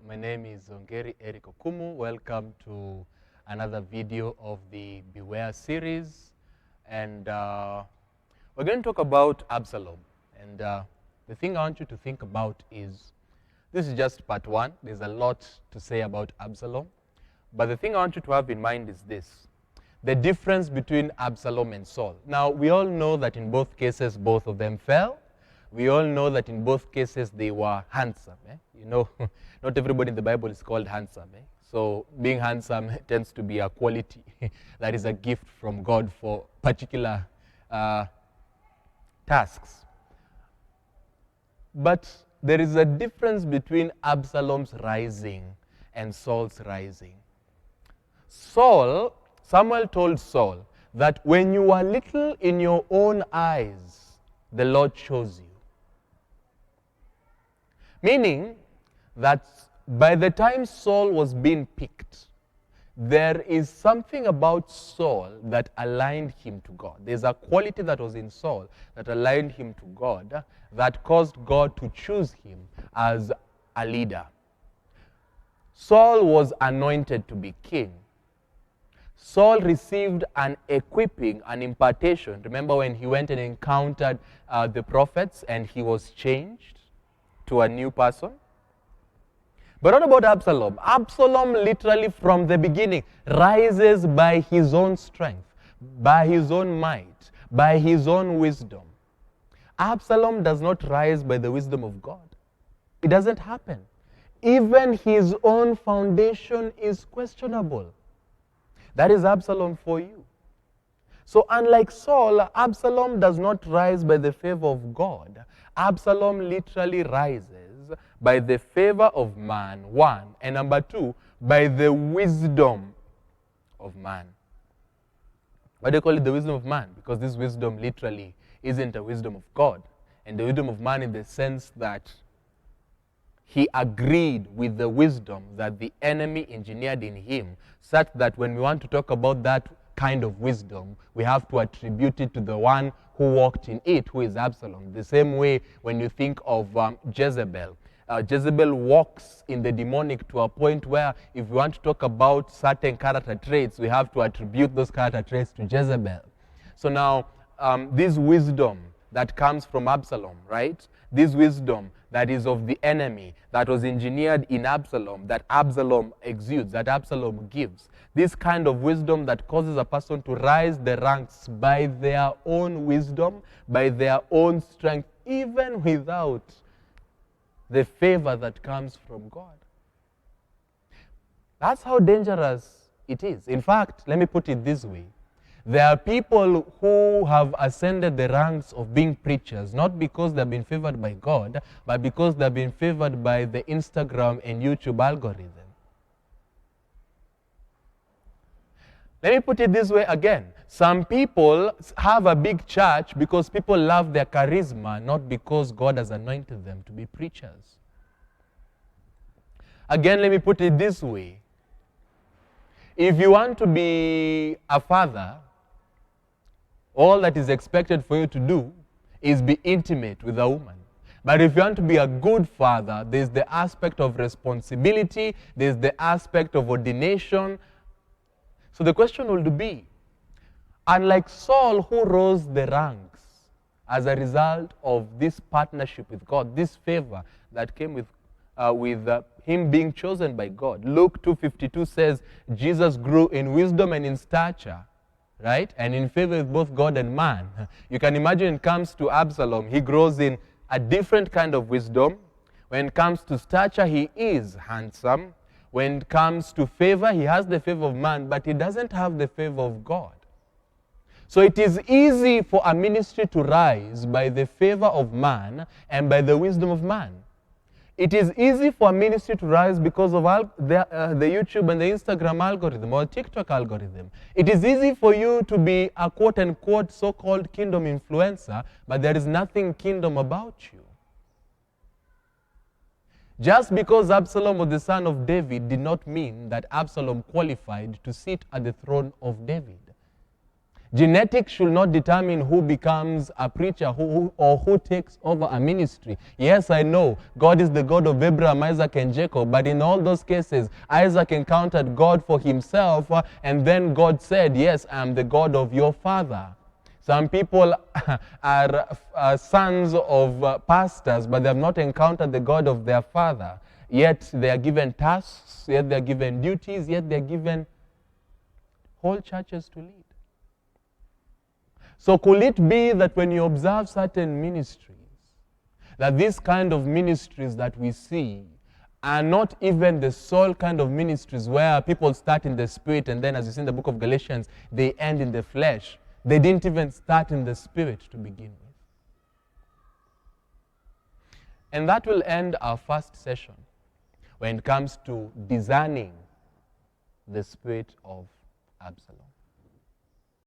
My name is Ongeri Eric Okumu. Welcome to another video of the Beware series. And we're going to talk about Absalom. And the thing I want you to think about is, this is just part one. There's a lot to say about Absalom. But the thing I want you to have in mind is this: the difference between Absalom and Saul. Now, we all know that in both cases, both of them fell. We all know that in both cases, they were handsome. You know, not everybody in the Bible is called handsome. So being handsome tends to be a quality that is a gift from God for particular tasks. But there is a difference between Absalom's rising and Saul's rising. Samuel told Saul that when you were little in your own eyes, the Lord chose you. Meaning that by the time Saul was being picked, there is something about Saul that aligned him to God. There's a quality that was in Saul that aligned him to God, that caused God to choose him as a leader. Saul was anointed to be king. Saul received an equipping, an impartation. Remember when he went and encountered the prophets and he was changed to a new person? But what about Absalom? Absalom literally from the beginning rises by his own strength, by his own might, by his own wisdom. Absalom does not rise by the wisdom of God. It doesn't happen. Even his own foundation is questionable. That is Absalom for you. So unlike Saul, Absalom does not rise by the favor of God. Absalom literally rises by the favor of man, one, and number two, by the wisdom of man. Why do you call it the wisdom of man? Because this wisdom literally isn't a wisdom of God. And the wisdom of man in the sense that he agreed with the wisdom that the enemy engineered in him, such that when we want to talk about that kind of wisdom, we have to attribute it to the one who walked in it, who is Absalom. The same way when you think of Jezebel. Jezebel walks in the demonic to a point where if we want to talk about certain character traits, we have to attribute those character traits to Jezebel. So now, this wisdom that comes from Absalom, right? This wisdom that is of the enemy, that was engineered in Absalom, that Absalom exudes, that Absalom gives. This kind of wisdom that causes a person to rise the ranks by their own wisdom, by their own strength, even without the favor that comes from God. That's how dangerous it is. In fact, let me put it this way. There are people who have ascended the ranks of being preachers, not because they've been favored by God, but because they've been favored by the Instagram and YouTube algorithm. Let me put it this way again. Some people have a big church because people love their charisma, not because God has anointed them to be preachers. Again, let me put it this way. If you want to be a father, all that is expected for you to do is be intimate with a woman. But if you want to be a good father, there's the aspect of responsibility, there's the aspect of ordination. So the question would be, unlike Saul, who rose the ranks as a result of this partnership with God, this favor that came with him being chosen by God. Luke 2:52 says, Jesus grew in wisdom and in stature, right? And in favor with both God and man. You can imagine when it comes to Absalom, he grows in a different kind of wisdom. When it comes to stature, he is handsome. When it comes to favor, he has the favor of man, but he doesn't have the favor of God. So it is easy for a ministry to rise by the favor of man and by the wisdom of man. It is easy for a ministry to rise because of the YouTube and the Instagram algorithm or TikTok algorithm. It is easy for you to be a quote-unquote so-called kingdom influencer, but there is nothing kingdom about you. Just because Absalom was the son of David did not mean that Absalom qualified to sit at the throne of David. Genetics should not determine who becomes a preacher or who takes over a ministry. Yes, I know God is the God of Abraham, Isaac, and Jacob, but in all those cases, Isaac encountered God for himself, and then God said, yes, I am the God of your father. Some people are sons of pastors, but they have not encountered the God of their father. Yet they are given tasks, yet they are given duties, yet they are given whole churches to lead. So could it be that when you observe certain ministries, that these kind of ministries that we see are not even the sole kind of ministries where people start in the spirit and then, as you see in the book of Galatians, they end in the flesh. They didn't even start in the spirit to begin with. And that will end our first session when it comes to discerning the spirit of Absalom.